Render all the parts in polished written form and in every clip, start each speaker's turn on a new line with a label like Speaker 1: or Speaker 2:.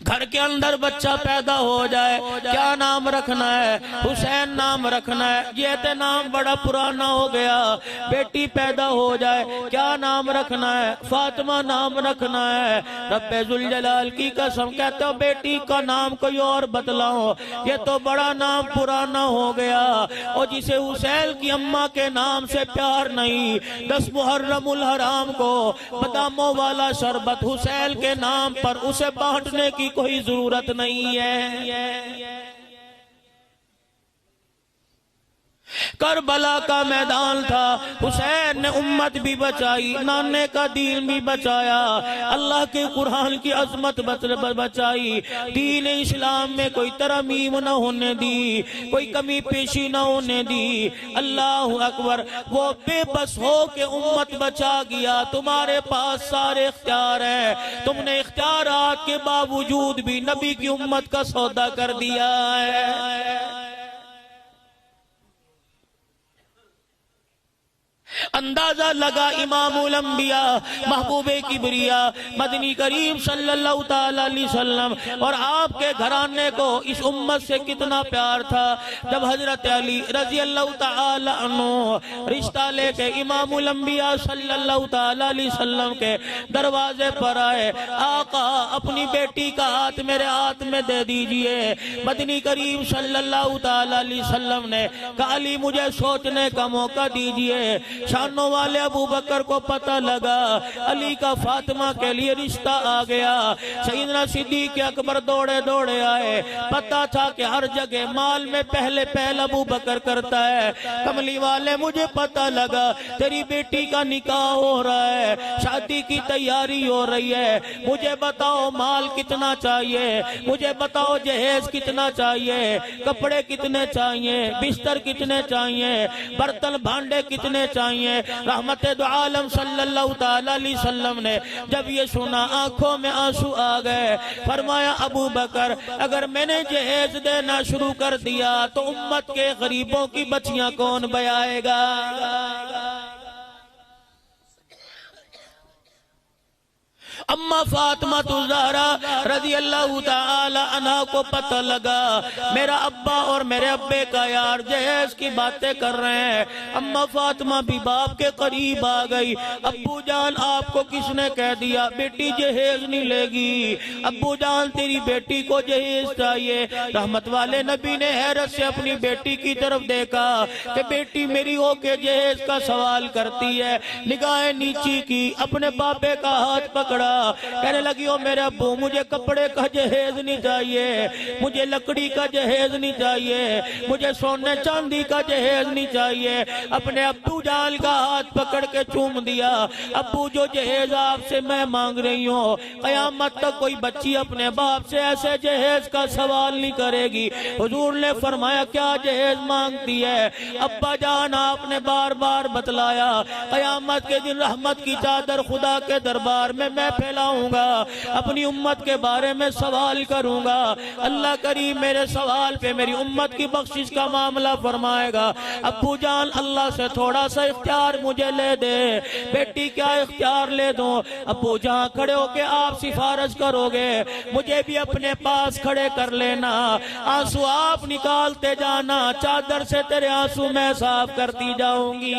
Speaker 1: घर के अंदर बच्चा पैदा हो जाए, क्या नाम रखना है? हुसैन नाम रखना है। ये तो नाम बड़ा पुराना हो गया। बेटी पैदा हो जाए, क्या नाम रखना है? फातिमा नाम रखना है। रब्बे जुल जलाल की कसम, कहते हो बेटी का नाम कोई और बतलाओ, ये तो बड़ा नाम पुराना हो गया। और जिसे हुसैन की अम्मा के नाम से प्यार नहीं, 10 मुहर्रमुल हराम को बदामों वाला शरबत हुसैन के नाम पर उसे बांटने की कोई जरूरत नहीं है। करबला का मैदान था, हुसैन ने उम्मत भी बचाई, नाने का दीन भी बचाया, अल्लाह के कुरान की अजमत बचाई, दीन इस्लाम में कोई तरमीम न होने दी, कोई कमी पेशी न होने दी। अल्लाह अकबर। वो बेबस हो के उम्मत बचा गया। तुम्हारे पास सारे इख्तियार हैं, तुमने इख्तियारात के बावजूद भी नबी की उम्मत का सौदा कर दिया है। अंदाजा लगा इमामुल अंबिया महबूबे किबरिया मदनी करीम सल्लल्लाहु ताला अलैहि वसल्लम और आपके घराने को इस उम्मत से कितना प्यार था। जब हजरत अली रजी अल्लाह ताला अन्हु रिश्ता लेके इमामुल अंबिया सल्लल्लाहु ताला अलैहि वसल्लम के दरवाजे पर आए, आका अपनी बेटी का हाथ मेरे हाथ में दे दीजिए। मदनी करीम सल्लल्लाहु ताला अलैहि वसल्लम ने कहा, अली मुझे सोचने का मौका दीजिए। शानों वाले अबू बकर को पता लगा अली का फातिमा के लिए रिश्ता आ गया। सईदना सिद्दीक अकबर दौड़े दौड़े आए। पता था कि हर जगह माल में पहले पहल अबू बकर करता है। कमली वाले मुझे पता लगा तेरी बेटी का निकाह हो रहा है, शादी की तैयारी हो रही है, मुझे बताओ माल कितना चाहिए, मुझे बताओ जहेज कितना चाहिए, कपड़े कितने चाहिए, बिस्तर कितने चाहिए, बर्तन भांडे कितने चाहिए। रहमत दो आलम सल्लल्लाहु ताला अलैहि वसल्लम ने जब ये सुना आंखों में आंसू आ गए। फरमाया, अबू बकर अगर मैंने जहेज देना शुरू कर दिया तो उम्मत के गरीबों की बच्चियां कौन बयाएगा? अम्मा फातिमा ज़हरा रज़ी अल्लाह ताला अन्हा को पता लगा मेरा अब्बा और मेरे अब्बे का यार जहेज की बातें कर रहे हैं। अम्मा फातिमा भी बाप के करीब आ गई। अब्बू जान आपको किसने कह दिया बेटी जहेज नहीं लेगी? अब्बू जान तेरी बेटी को जहेज चाहिए। रहमत वाले नबी ने हैरत से अपनी बेटी की तरफ देखा कि बेटी मेरी होके जहेज का सवाल करती है। निगाहें नीची की, अपने बापे का हाथ पकड़ा, कहने लगी, ओ मेरे अब्बू मुझे कपड़े का जहेज नहीं चाहिए, मुझे लकड़ी का जहेज नहीं चाहिए, मुझे सोने चांदी का जहेज नहीं चाहिए। अपने अब्बू जान का हाथ पकड़ के चूम दिया। अब्बू जो जहेज आपसे मैं मांग रही हूँ, कयामत तक कोई बच्ची अपने बाप से ऐसे जहेज का सवाल नहीं करेगी। हुजूर ने फरमाया, क्या जहेज मांगती है? अब्बा जान आपने बार बार बतलाया, कयामत के दिन रहमत की चादर खुदा के दरबार में मैं फैलाऊंगा, अपनी उम्मत के बारे में सवाल करूंगा। अल्लाह करीम मेरे सवाल पे मेरी उम्मत की बख्शिश का मामला फरमाएगा। अब्बू जान अल्लाह से थोड़ा सा इख्तियार मुझे ले दे। बेटी क्या इख्तियार ले दूं? अब्बू जहां खड़े होके आप सिफारिश करोगे मुझे भी अपने पास खड़े कर लेना, आंसू आप निकालते जाना, चादर से तेरे आंसू मैं साफ करती जाऊंगी।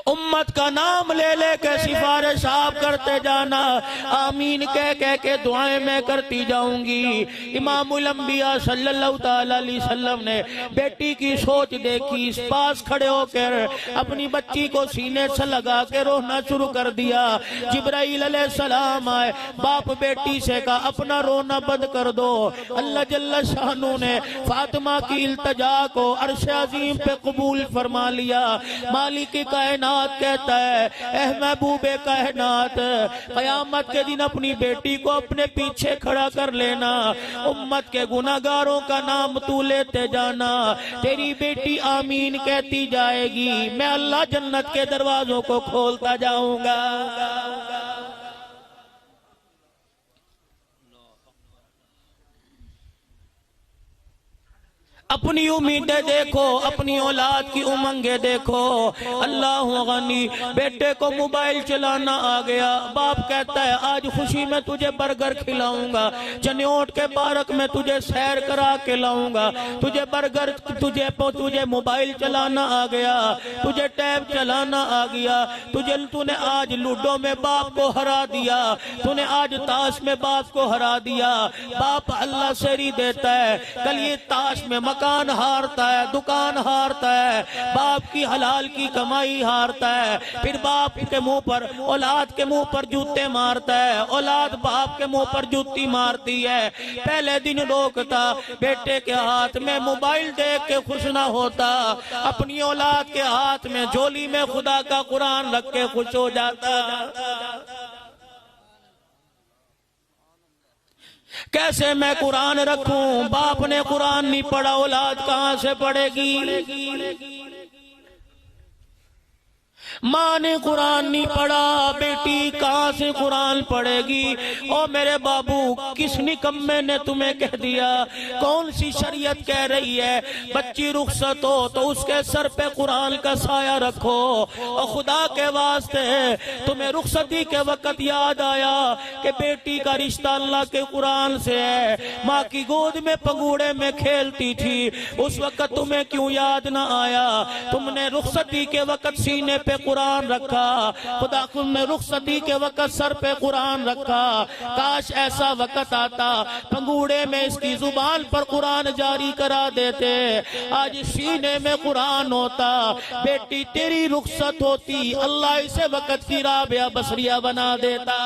Speaker 1: उम्मत का नाम ले लेकर सिफारिश आप करते जाना, आमीन कह कह के दुआएं मैं करती जाऊंगी। इमामुल अंबिया सल्लल्लाहु ताला अलैहि वसल्लम ने बेटी की सोच देखी, इस पास खड़े होकर अपनी बच्ची को सीने से लगा के रोना शुरू कर दिया। जिब्राइल अलैहिस्सलाम आए, बाप बेटी से कहा अपना रोना बंद कर दो। अल्लाह जल्ल शानू ने फातिमा की इल्तजा को अर्श अजीम पे कबूल फरमा लिया। मालिक कायनात कहता है, ऐ महबूबे कायनात, कयामत के दिन अपनी बेटी को अपने पीछे खड़ा कर लेना, उम्मत के गुनाहगारों का नाम तू लेते जाना, तेरी बेटी आमीन कहती जाएगी, मैं अल्लाह जन्नत के दरवाजों को खोलता जाऊंगा। अपनी उम्मीदें देखो, अपनी औलाद की उमंगे देखो। अल्लाह गनी, बेटे को मोबाइल चलाना आ गया, बाप कहता है आज खुशी में तुझे बर्गर खिलाऊंगा, चन्योट के पार्क में तुझे सैर करा के लाऊंगा, तुझे बर्गर, तुझे मोबाइल चलाना आ गया, तुझे टैब चलाना आ गया, तूने आज लूडो में बाप को हरा दिया, तूने आज ताश में बाप को हरा दिया। बाप अल्लाह से ही देता है, कल ये ताश में मकान हारता है, दुकान हारता है, बाप की हलाल की कमाई हारता है, फिर बाप के मुंह पर, औलाद के मुंह पर जूते मारता है, औलाद बाप के मुंह पर जूती मारती है। पहले दिन रोकता, बेटे के हाथ में मोबाइल देख के खुश ना होता, अपनी औलाद के हाथ में झोली में खुदा का कुरान रख के खुश हो जाता। कैसे मैं कुरान रखूं? बाप ने कुरान नहीं पढ़ा, औलाद कहां से पढ़ेगी? माँ ने कुरान नहीं पढ़ा, बेटी कहां से कुरान पढ़ेगी? ओ मेरे बाबू, किस निकम्मे ने तुम्हें कह दिया? कौन सी शरीयत कह रही है बच्ची रुखसत हो तो उसके सर पे कुरान का साया रखो? और खुदा के वास्ते तुम्हें रुखसती के वक्त याद आया कि बेटी का रिश्ता अल्लाह के कुरान से है, माँ की गोद में पंगूड़े में खेलती थी, उस वक्त तुम्हें क्यों याद ना आया? तुमने रुखसती के वक्त सीने पे कुरान रखा, खुदा ने रुखसती के वक्त सर पे कुरान रखा। काश ऐसा वक्त आता, पंगूड़े में इसकी जुबान पर कुरान जारी करा देते, आज सीने में कुरान होता, बेटी तेरी रुखसत होती, अल्लाह इसे वक्त की राबिया बसरिया बना देता।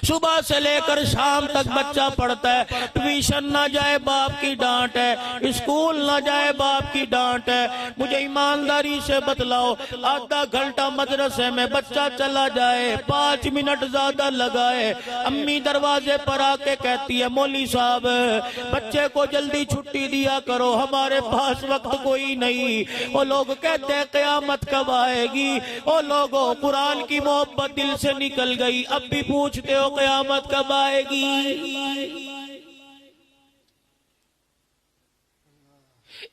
Speaker 1: सुबह से लेकर शाम तक बच्चा पढ़ता है, ट्यूशन ना जाए बाप की डांट है, स्कूल ना जाए बाप की डांट है। मुझे ईमानदारी से बतलाओ, आधा घंटा मदरसे में बच्चा चला जाए, 5 मिनट ज्यादा लगाए, अम्मी दरवाजे पर आके कहती है मौली साहब बच्चे को जल्दी छुट्टी दिया करो, हमारे पास वक्त कोई नहीं। वो लोग कहते हैं क़यामत कब आएगी? ओ लोगों, कुरान की मोहब्बत दिल से निकल गई, अब भी पूछते हो क़यामत कब आएगी?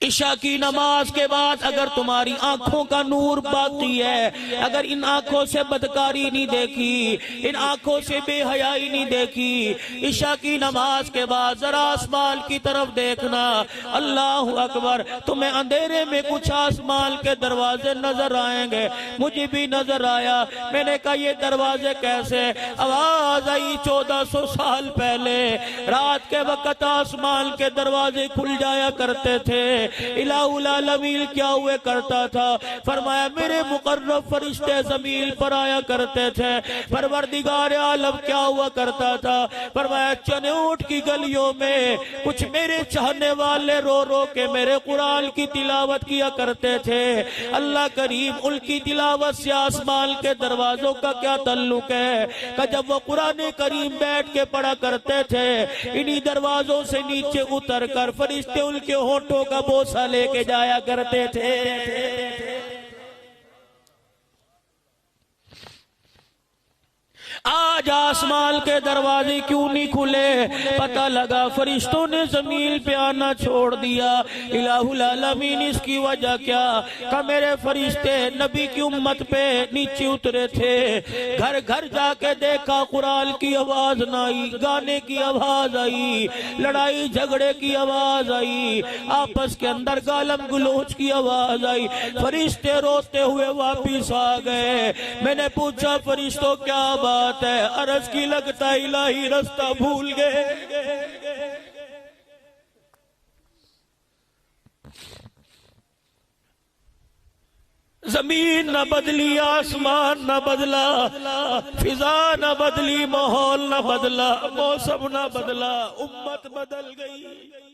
Speaker 1: इशा की नमाज के बाद अगर तुम्हारी आंखों का नूर बाकी है, अगर इन आंखों से बदकारी नहीं देखी, इन आंखों से बेहयाई नहीं देखी, इशा की नमाज के बाद जरा आसमान की तरफ देखना। अल्लाह अकबर, तुम्हें अंधेरे में कुछ आसमान के दरवाजे नजर आएंगे, मुझे भी नजर आया। मैंने कहा ये दरवाजे कैसे? आवाज आई 1400 साल पहले, रात के वक्त आसमान के दरवाजे खुल जाया करते थे। इलाहुल आलमीन क्या हुए करता था? फरमाया मेरे मुकर्रब फरिश्ते जमीन पर आया करते थे। परवरदिगार आलम क्या हुआ करता था? फरमाया चनौट की गलियों में कुछ मेरे चाहने वाले रो रो के मेरे कुरान की तिलावत किया करते थे। अल्लाह करीम, उनकी तिलावत से आसमान के दरवाजों का क्या ताल्लुक है? कि जब वो कुरान करीम बैठ के पढ़ा करते थे, इन्हीं दरवाजों से नीचे उतर कर फरिश्ते उनके होठों का बोसा लेके जाया करते थे। आज आसमान के दरवाजे क्यों नहीं खुले? पता लगा फरिश्तों ने जमीन पे आना छोड़ दिया। इलाहुल आलमीन, इसकी वजह क्या? का मेरे फरिश्ते नबी की उम्मत पे नीचे उतरे थे, घर घर जाके देखा कुरान की आवाज ना आई, गाने की आवाज आई, लड़ाई झगड़े की आवाज आई, आपस के अंदर गालम गलोच की आवाज आई। फरिश्ते रोते हुए वापिस आ गए। मैंने पूछा फरिश्तों क्या बात है? अर्ज की लगता इलाही रास्ता भूल गए। जमीन न बदली, आसमान न बदला, फिजा न बदली, माहौल न बदला, मौसम न बदला, उम्मत बदल गई।